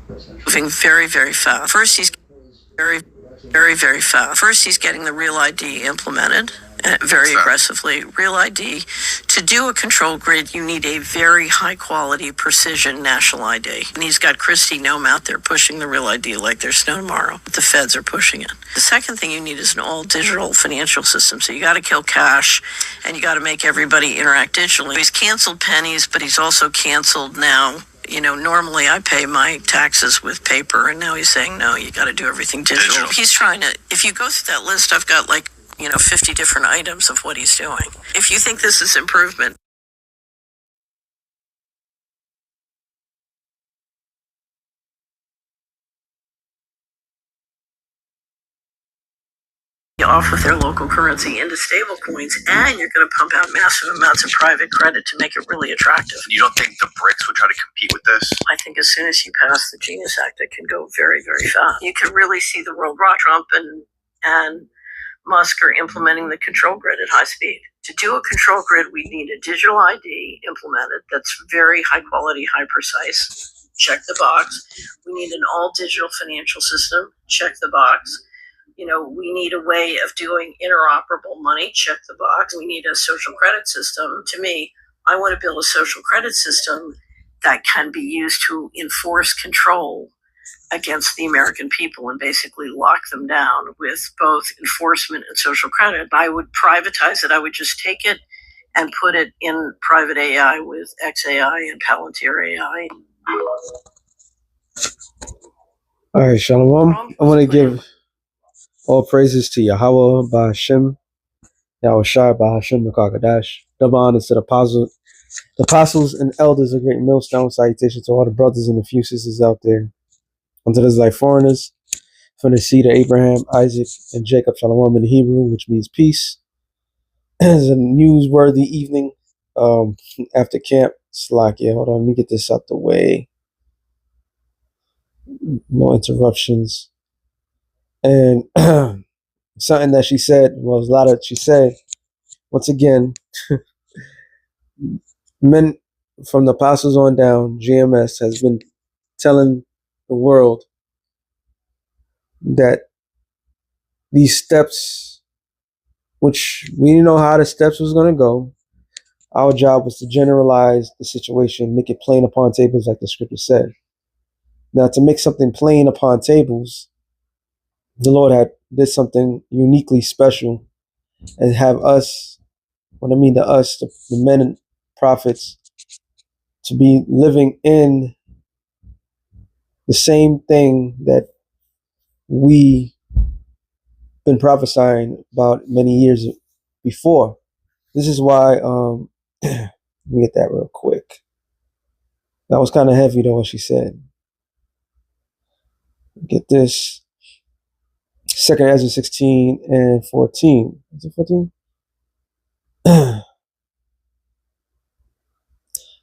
moving very, very fast. Very fast. First, he's getting the Real ID implemented very aggressively. Real ID, to do a control grid, you need a very high quality precision national ID. And he's got Kristi Noem out there pushing the Real ID like there's no tomorrow. The feds are pushing it. The second thing you need is an all digital financial system. So you got to kill cash and you got to make everybody interact digitally. He's canceled pennies, but he's also canceled now. Normally I pay my taxes with paper, and now he's saying, no, you got to do everything digital. He's trying to, if you go through that list, I've got 50 different items of what he's doing. If you think this is improvement, off with their local currency into stable coins, and you're going to pump out massive amounts of private credit to make it really attractive. You don't think the BRICS would try to compete with this? I think as soon as you pass the Genius Act, it can go very, very fast. You can really see the world rock. Trump and Musk are implementing the control grid at high speed. To do a control grid, we need a digital ID implemented that's very high quality, high precise. Check the box. We need an all digital financial system. Check the box. We need a way of doing interoperable money. Check the box. We need a social credit system. To me, I want to build a social credit system that can be used to enforce control against the American people and basically lock them down with both enforcement and social credit. I would privatize it. I would just take it and put it in private AI with XAI and Palantir AI. All right, Shalom. I want to give all praises to Yahweh Ba'Hashem, Yahweh Shai Ba'Hashem Nakakadash. Double honors to the apostles and elders of Great Millstone. Salutations to all the brothers and a few sisters out there. Unto the Israelite foreigners, from the seed of Abraham, Isaac, and Jacob, Shalom in Hebrew, which means peace. It's a newsworthy evening after camp. Slakia. Hold on, let me get this out the way. No interruptions. And something that she said, well, there's a lot of she said, once again, men from the apostles on down, GMS has been telling the world that these steps, which we didn't know how the steps was going to go, our job was to generalize the situation, make it plain upon tables like the scripture said. Now, to make something plain upon tables, the Lord did something uniquely special and have us, when I mean to us, the men and prophets, to be living in the same thing that we been prophesying about many years before. This is why, let me get that real quick. That was kind of heavy though, what she said. Get this. 2nd Ezra 16 and 14. Is it 14?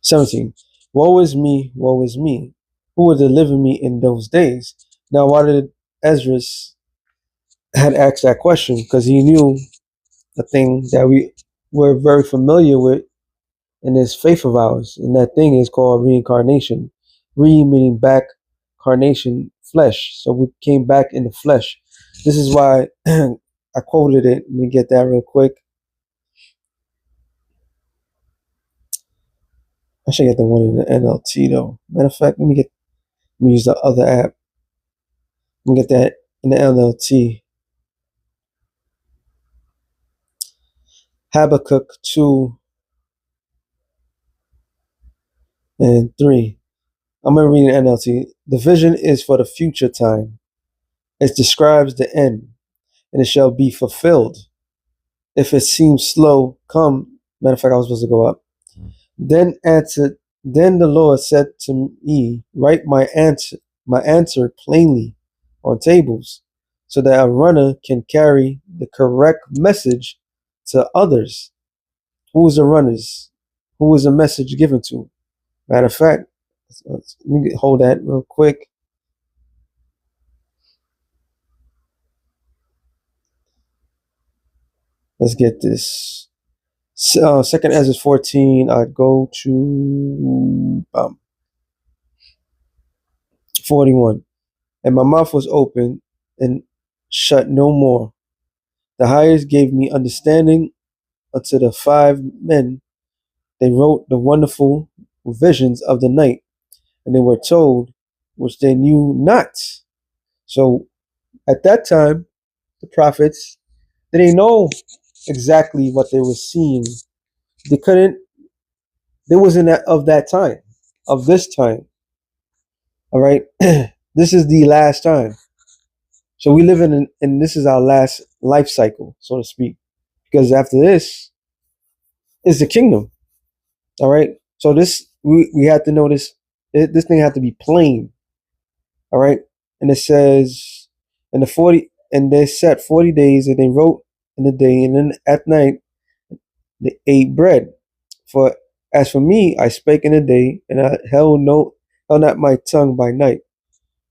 17. Woe is me, woe is me. Who will deliver me in those days? Now, why did Ezra had asked that question? Because he knew the thing that we were very familiar with in this faith of ours. And that thing is called reincarnation. Re meaning back, carnation, flesh. So we came back in the flesh. This is why I quoted it. Let me get that real quick. I should get the one in the NLT though. Matter of fact, let me use the other app. Let me get that in the NLT. Habakkuk 2 and 3. I'm going to read the NLT. The vision is for the future time. It describes the end, and it shall be fulfilled. If it seems slow, come. Matter of fact, I was supposed to go up. Then the Lord said to me, write my answer plainly on tables, so that a runner can carry the correct message to others. Who is the runners? Who is the message given to? Matter of fact, let me hold that real quick. Let's get this. 2nd Ezra 14. I go to 41. And my mouth was open and shut no more. The highest gave me understanding unto the 5 men. They wrote the wonderful visions of the night, and they were told which they knew not. So at that time, the prophets, they didn't know exactly what they were seeing. They couldn't, they wasn't of that time, of this time. All right. This is the last time. So we live in, and this is our last life cycle, so to speak, because after this is the kingdom. All right. So this, we have to know this, this thing had to be plain. All right. And it says, and the 40, and they set 40 days, and they wrote in the day, and then at night they ate bread. For as for me, I spake in the day, and I held not my tongue by night.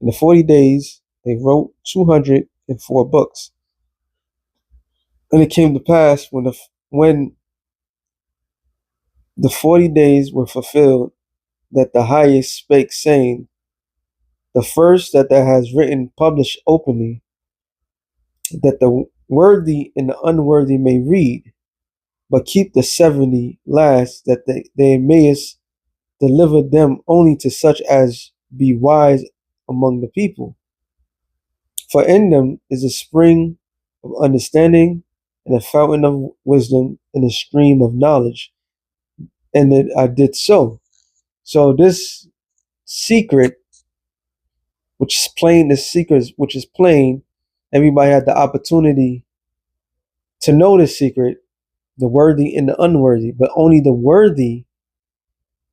In the 40 days they wrote 204 books. And it came to pass when the 40 days were fulfilled, that the highest spake, saying, the first that thou hast written publish openly, that the worthy and the unworthy may read, but keep the 70 last, that they mayest deliver them only to such as be wise among the people. For in them is a spring of understanding, and a fountain of wisdom, and a stream of knowledge. And that I did so. So this secret, which is plain, this secret which is plain, everybody had the opportunity to know this secret, the worthy and the unworthy, but only the worthy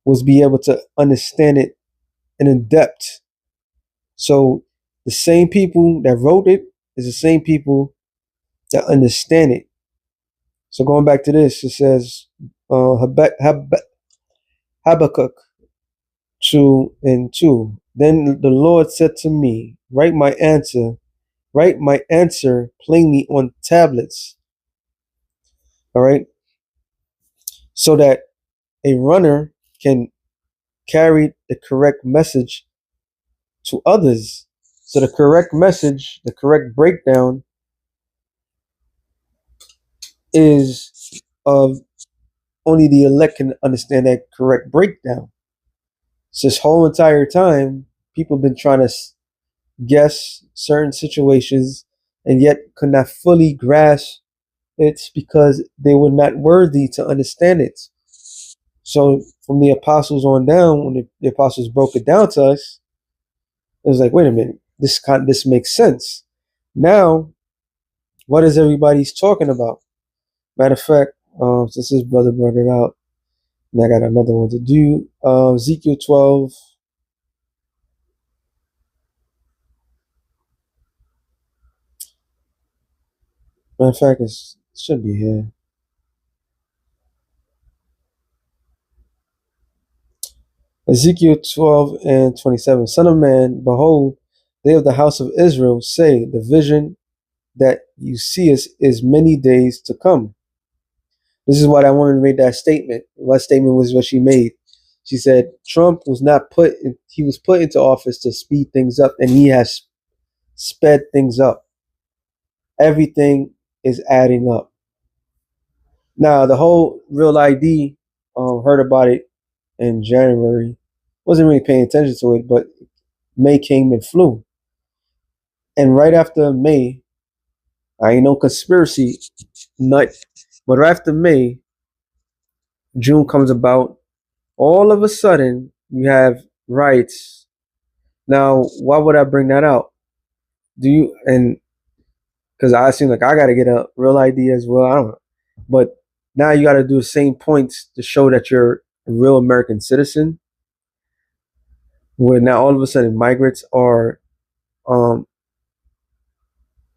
was be able to understand it in depth. So the same people that wrote it is the same people that understand it. So going back to this, it says Habakkuk 2:2. Then the Lord said to me, write my answer plainly on tablets. All right. So that a runner can carry the correct message to others. So the correct message, the correct breakdown is of only the elect can understand that correct breakdown. So this whole entire time, people have been trying to guess certain situations and yet could not fully grasp it because they were not worthy to understand it. So from the apostles on down, when the apostles broke it down to us, it was like, wait a minute, this makes sense. Now, what is everybody's talking about? Matter of fact, since his brother brought it out, and I got another one to do. Ezekiel 12. Matter of fact, it should be here. Ezekiel 12:27. Son of man, behold, they of the house of Israel say, the vision that you see is many days to come. This is what I wanted to make that statement. What statement was what she made? She said Trump was not he was put into office to speed things up, and he has sped things up. Everything is adding up. Now, the whole Real ID, heard about it in January. Wasn't really paying attention to it, but May came and flew. And right after May, I ain't no conspiracy nut, but right after May, June comes about. All of a sudden, you have riots. Now, why would I bring that out? Do you, and because I seem like I got to get a Real ID as well. I don't know. But now you got to do the same points to show that you're a real American citizen. Where now all of a sudden migrants are um,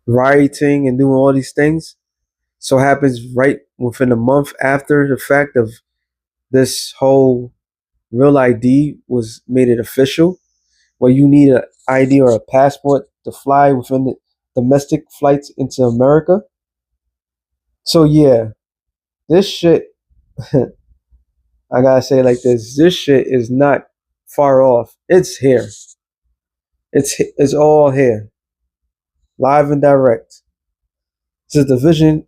rioting and doing all these things. So happens right within a month after the fact of this whole Real ID was made it official, where you need an ID or a passport to fly within the domestic flights into America. So yeah, this shit, I gotta say it like this: this shit is not far off. It's here. It's all here, live and direct. This is the vision.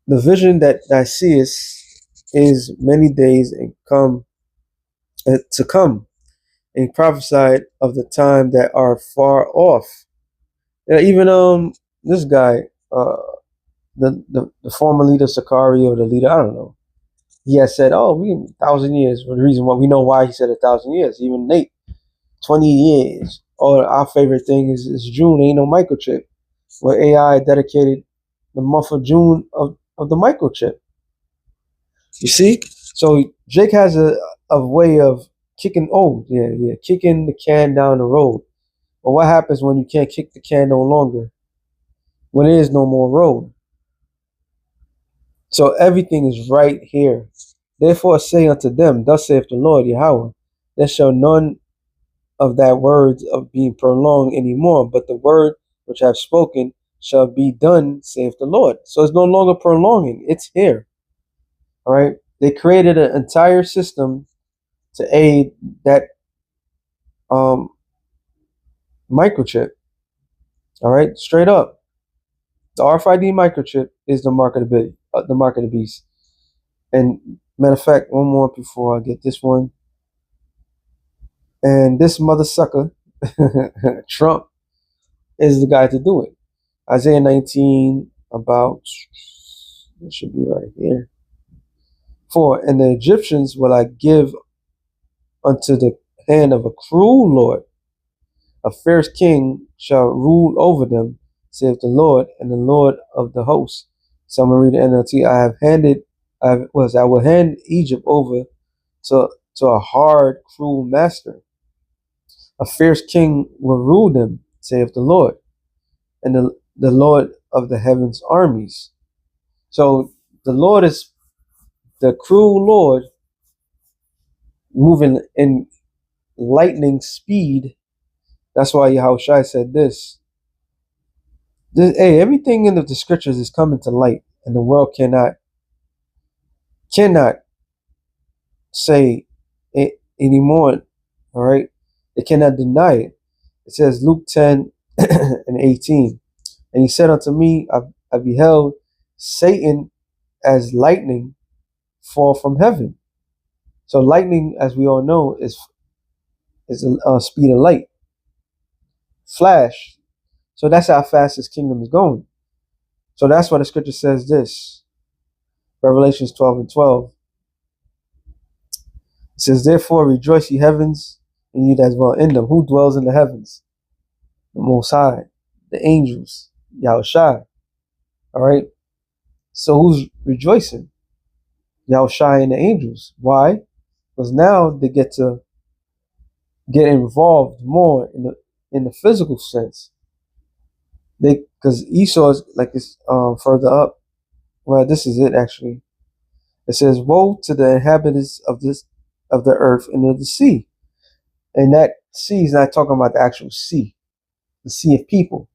The vision that thou seest is many days and come to come, and prophesied of the time that are far off. Yeah, even this guy, the former leader Sakari, or the leader, I don't know. He has said, "Oh, we 1,000 years." For the reason why we know why he said 1,000 years. Even Nate, 20 years. Or our favorite thing is June. Ain't no microchip. Where AI dedicated the month of June of the microchip. You see, so Jake has a way of kicking. Oh yeah, kicking the can down the road. But what happens when you can't kick the can no longer? When there is no more road. So everything is right here. Therefore say unto them, thus saith the Lord Yahweh, there shall none of that words of being prolonged anymore, but the word which I have spoken shall be done, saith the Lord. So it's no longer prolonging, it's here. All right. They created an entire system to aid that um microchip. All right, straight up. The RFID microchip is the mark of the mark of the beast. And matter of fact, one more before I get this one. And this mother sucker, Trump, is the guy to do it. Isaiah 19, about, it should be right here. 4, and the Egyptians will I give unto the hand of a cruel Lord. A fierce king shall rule over them, saith the Lord, and the Lord of the hosts. So I'm going to read the NLT. I will hand Egypt over to a hard, cruel master. A fierce king will rule them, saith the Lord, and the Lord of the heavens armies. So the Lord is the cruel Lord, moving in lightning speed. That's why Yahushua said this. Hey, everything in the scriptures is coming to light, and the world cannot say it anymore. All right, they cannot deny it. It says Luke 10 and 18, and he said unto me, I beheld Satan as lightning fall from heaven. So lightning, as we all know, is a speed of light, flash. So that's how fast his kingdom is going. So that's why the scripture says this. Revelations 12 and 12. It says, therefore rejoice ye heavens, and ye that dwell in them. Who dwells in the heavens? The Most High, the angels, Yahushua. All right. So who's rejoicing? Yahushua and the angels. Why? Because now they get to get involved more in the physical sense. Because Esau is like this further up. Well, this is it actually. It says, woe to the inhabitants of the earth and of the sea. And that sea is not talking about the actual sea, the sea of people.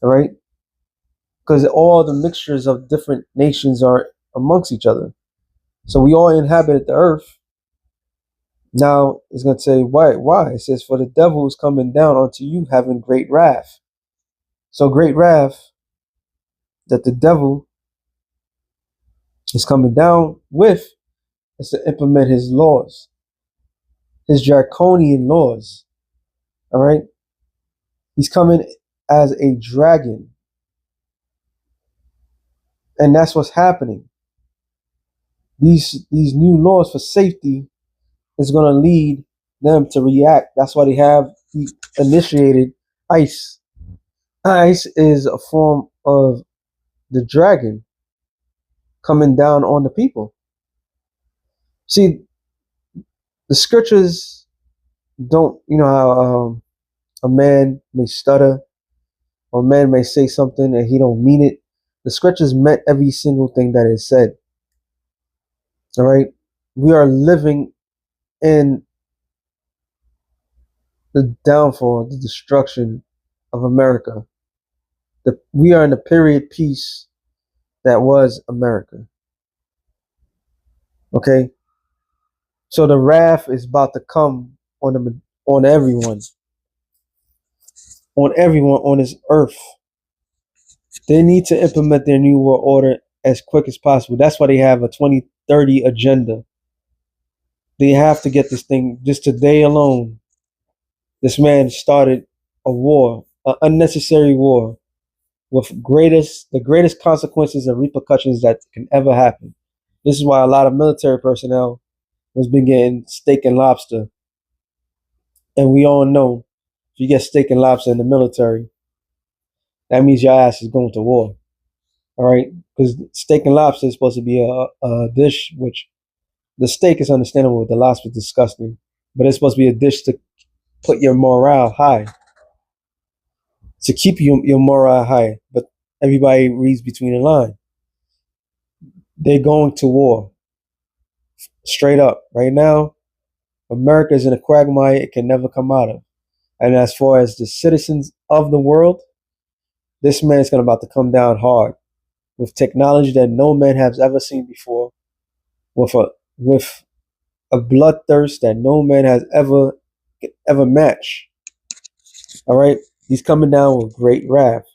All right? Because all the mixtures of different nations are amongst each other. So we all inhabit the earth. Now it's going to say, why? Why? It says, for the devil is coming down unto you having great wrath. So great wrath that the devil is coming down with is to implement his laws, his draconian laws. All right? He's coming as a dragon. And that's what's happening. These new laws for safety is going to lead them to react. That's why they have initiated ICE. ICE is a form of the dragon coming down on the people. See, the scriptures don't, you know how a man may stutter or a man may say something and he don't mean it. The scriptures meant every single thing that it said. All right. We are living in the downfall, the destruction of America. We are in a period piece that was America. Okay. So the wrath is about to come on everyone. on everyone on this earth. They need to implement their new world order as quick as possible. That's why they have a 2030 agenda. They have to get this thing. Just today alone, this man started a war, an unnecessary war, with the greatest consequences and repercussions that can ever happen. This is why a lot of military personnel was been getting steak and lobster. And we all know if you get steak and lobster in the military, that means your ass is going to war. All right, because steak and lobster is supposed to be a dish which the steak is understandable, the lobster is disgusting, but it's supposed to be a dish to put your morale high, to keep your morale high. But everybody reads between the line. They're going to war, straight up. Right now, America is in a quagmire it can never come out of. And as far as the citizens of the world, this man is going about to come down hard with technology that no man has ever seen before, with a bloodthirst that no man has ever matched. All right, he's coming down with great wrath,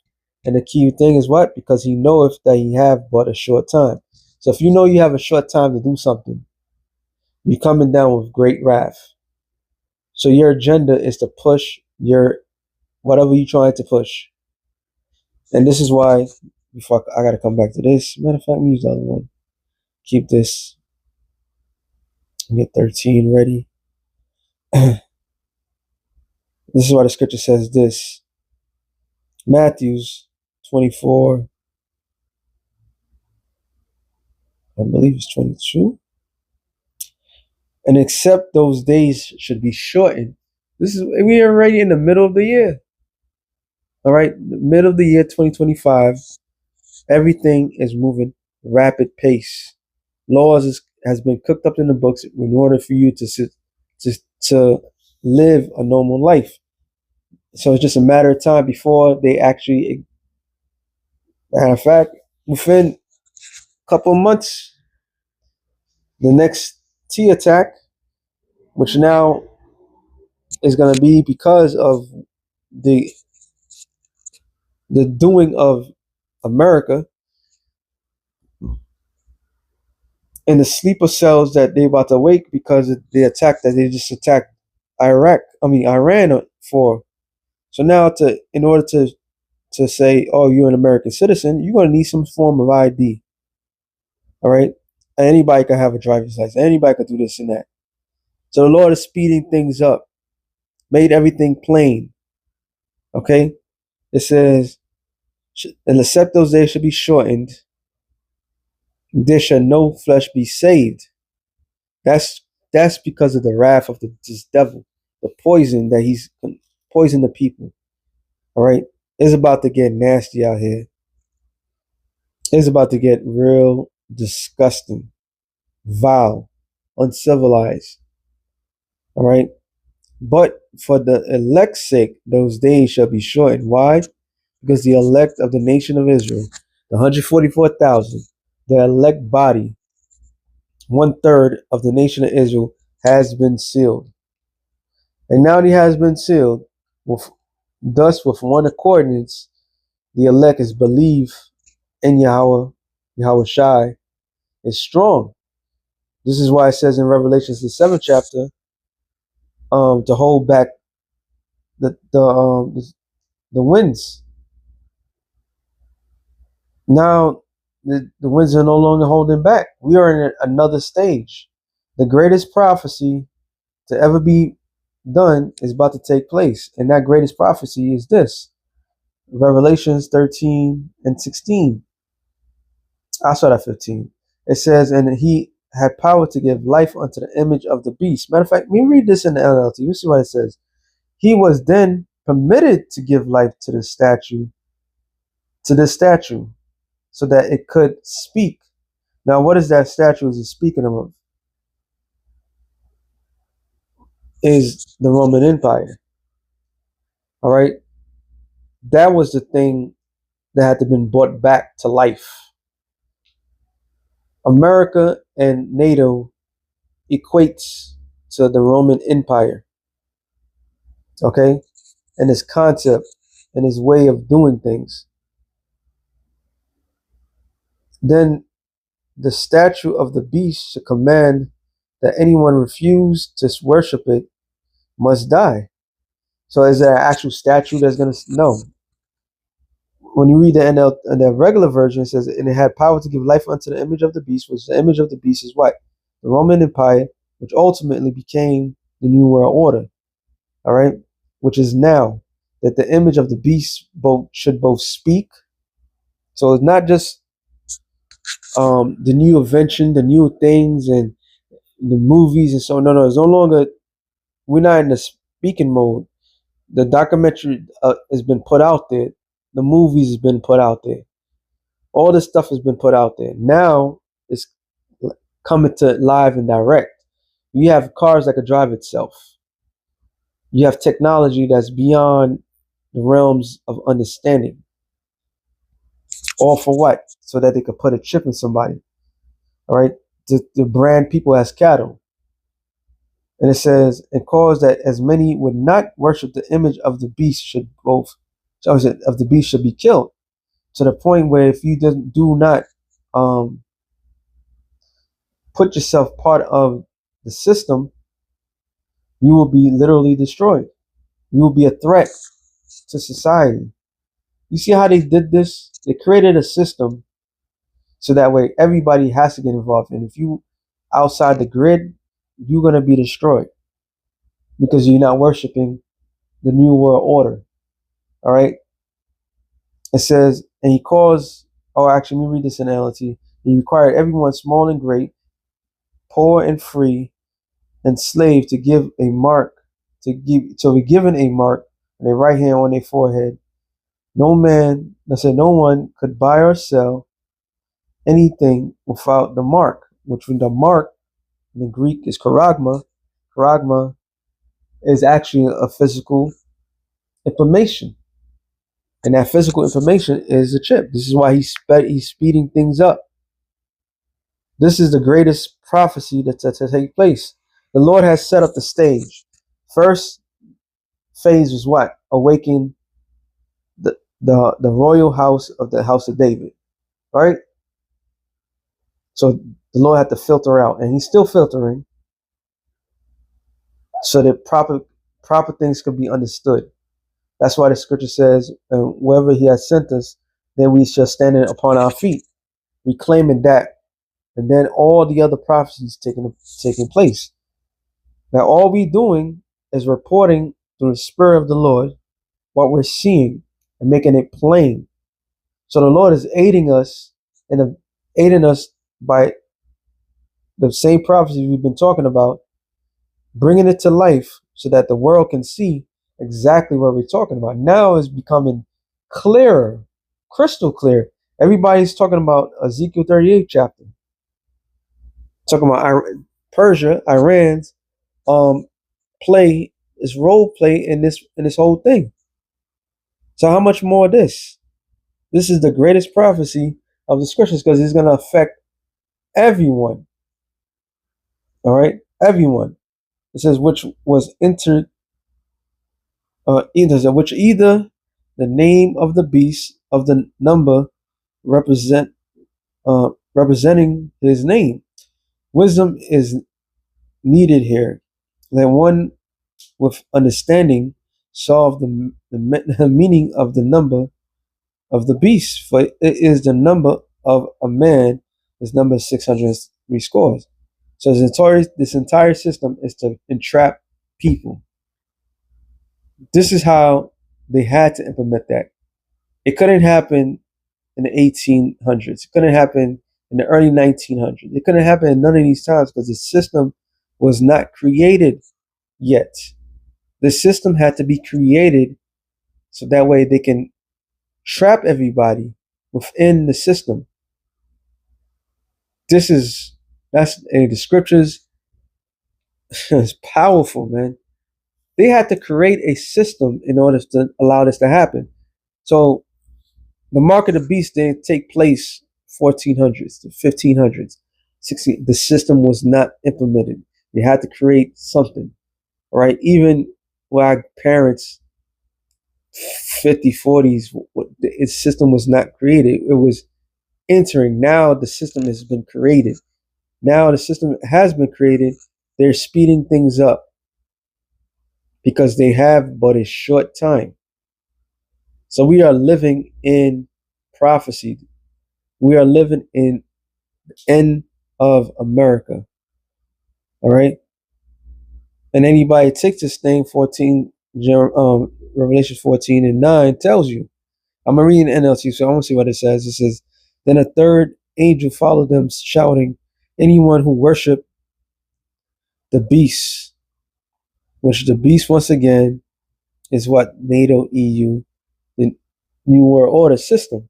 and the key thing is what? Because he knoweth that he have but a short time. So if you know you have a short time to do something, you're coming down with great wrath. So your agenda is to push your whatever you're trying to push, and this is why. Before I gotta come back to this. Matter of fact, let me use the other one. Keep this. Get 13 ready. This is why the scripture says this. Matthew's 24, I believe it's 22. And except those days should be shortened. We are already in the middle of the year. All right, the middle of the year 2025. Everything is moving rapid pace. Has been cooked up in the books in order for you to live a normal life. So it's just a matter of time before they actually, matter of fact, within a couple of months, the next T attack, which now is going to be because of the doing of America and the sleeper cells that they about to wake because of the attack that they just attacked Iran for. So now in order to say, oh, you're an American citizen, you're going to need some form of ID. All right. Anybody can have a driver's license. Anybody can do this and that. So the Lord is speeding things up, made everything plain. Okay. It says, and except those days should be shortened, there shall no flesh be saved. That's because of the wrath of this devil, the poison that he's poisoned the people. All right. It's about to get nasty out here. It's about to get real disgusting, vile, uncivilized. All right. But for the elect's sake, those days shall be shortened. Why? Because the elect of the nation of Israel, the 144,000, the elect body, 1/3 of the nation of Israel has been sealed. And now he has been sealed, thus with one accordance, the elect is believe in Yahweh Shai is strong. This is why it says in Revelations the 7th chapter, to hold back the winds. Now the winds are no longer holding back. We are in another stage. The greatest prophecy to ever be done is about to take place, and that greatest prophecy is this: Revelations 13 and 16. I start at 15. It says, and he had power to give life unto the image of the beast. Matter of fact, we read this in the NLT. You see what it says. He was then permitted to give life to this statue, so that it could speak. Now, what is that statue is speaking of? Is the Roman Empire. All right. That was the thing that had to been brought back to life. America and NATO equates to the Roman Empire. Okay? And this concept and his way of doing things, then the statue of the beast should command that anyone refuse to worship it must die. So is there an actual statue that's going to? No. When you read the the regular version, it says, and it had power to give life unto the image of the beast, which the image of the beast is what? The Roman Empire, which ultimately became the New World Order. All right, which is now that the image of the beast should both speak. So it's not just the new invention, the new things, and the movies and so. No, it's no longer. We're not in the speaking mode. The documentary has been put out there. The movies has been put out there. All this stuff has been put out there. Now it's coming to live and direct. You have cars that could drive itself. You have technology that's beyond the realms of understanding. All for what? So that they could put a chip in somebody. All right, to brand people as cattle. And it says, and cause that as many would not worship the image of the beast should both, of the beast should be killed. To the point where if you do not put yourself part of the system, you will be literally destroyed. You will be a threat to society. You see how they did this? They created a system so that way everybody has to get involved. And if you outside the grid, you're going to be destroyed because you're not worshiping the New World Order. All right. It says, and he caused, oh, actually, let me read this in NLT. He required everyone, small and great, poor and free, and slave, to give a mark, to be given a mark on their right hand, on their forehead. No one could buy or sell anything without the mark, which the mark in the Greek is charagma. Charagma is actually a physical information. And that physical information is a chip. This is why he's speeding things up. This is the greatest prophecy that's to take place. The Lord has set up the stage. First phase was what? Awaken the royal house of the house of David. All right? So the Lord had to filter out, and he's still filtering so that proper things could be understood. That's why the scripture says, wherever he has sent us, then we shall stand upon our feet, reclaiming that. And then all the other prophecies taking place. Now all we doing is reporting through the Spirit of the Lord what we're seeing and making it plain. So the Lord is aiding us by the same prophecy we've been talking about, bringing it to life so that the world can see exactly what we're talking about. Now it's becoming clearer, crystal clear. Everybody's talking about Ezekiel 38 chapter. Talking about Persia, Iran's play, this role play in this whole thing. So how much more of this? This is the greatest prophecy of the scriptures because it's going to affect everyone. All right, everyone. It says which was entered, either the name of the beast of the number representing his name. Wisdom is needed here. That one with understanding solve the meaning of the number of the beast, for it is the number of a man, is number 603 scores. So this entire system is to entrap people. This is how they had to implement that. It couldn't happen in the 1800s. It couldn't happen in the early 1900s. It couldn't happen in none of these times because the system was not created yet. The system had to be created so that way they can trap everybody within the system. The scriptures is powerful, man. They had to create a system in order to allow this to happen. So the mark of the beast didn't take place 1400s to 1500s. The system was not implemented. They had to create something. All right. Even where our parents 50s, 40s, its system was not created. It was entering. Now the system has been created. Now the system has been created. They're speeding things up because they have but a short time. So we are living in prophecy. We are living in the end of America. All right. And anybody takes this thing, Revelation 14:9 tells you. I'm reading NLT, so I want to see what it says. It says, then a third angel followed them, shouting, anyone who worship the beast, which the beast once again is what NATO, EU, the New World Order system.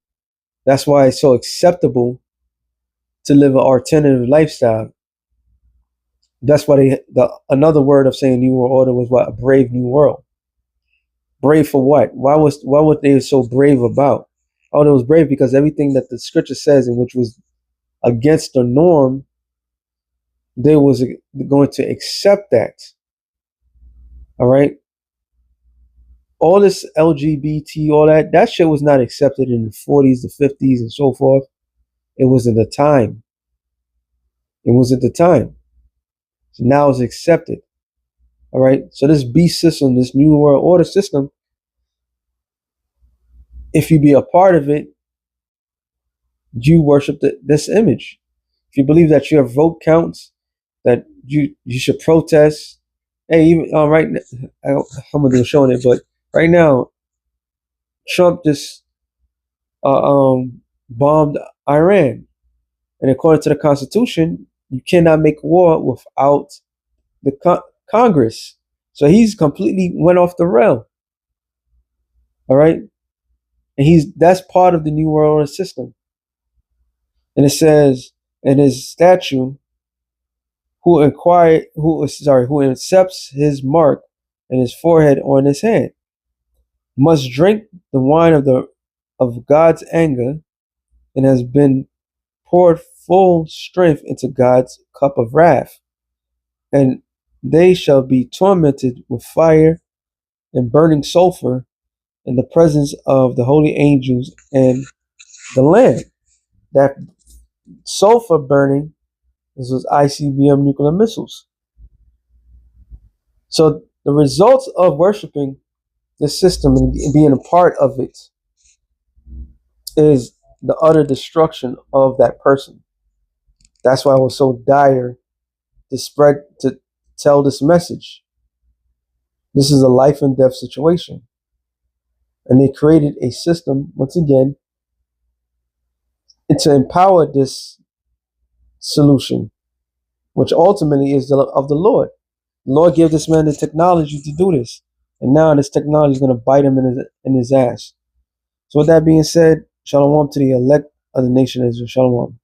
That's why it's so acceptable to live an alternative lifestyle. That's why another word of saying New World Order was what? A brave new world. Brave for what? Why were they so brave about? Oh, it was brave because everything that the scripture says, and which was against the norm, they was going to accept that. All right. All this LGBT, all that shit was not accepted in the 40s, the 50s, and so forth. It was at the time. It was at the time. So now it's accepted. All right. So this beast system, this New World Order system, if you be a part of it, you worship this image. If you believe that your vote counts, that you should protest. Hey, even right, I'm gonna do showing it, but right now, Trump just bombed Iran, and according to the Constitution, you cannot make war without the Congress. So he's completely went off the rail. All right, and that's part of the New World Order system. And it says in his statue, who accepts his mark and his forehead on his hand, must drink the wine of God's anger, and has been poured full strength into God's cup of wrath. And they shall be tormented with fire and burning sulfur in the presence of the holy angels and the Lamb. That sulfur burning was ICBM nuclear missiles. So the results of worshiping the system and being a part of it is the utter destruction of that person. That's why it was so dire to tell this message. This is a life and death situation. And they created a system, once again, to empower this solution, which ultimately is of the Lord. The Lord gave this man the technology to do this. And now this technology is going to bite him in his ass. So with that being said, shalom to the elect of the nation of Israel. Shalom.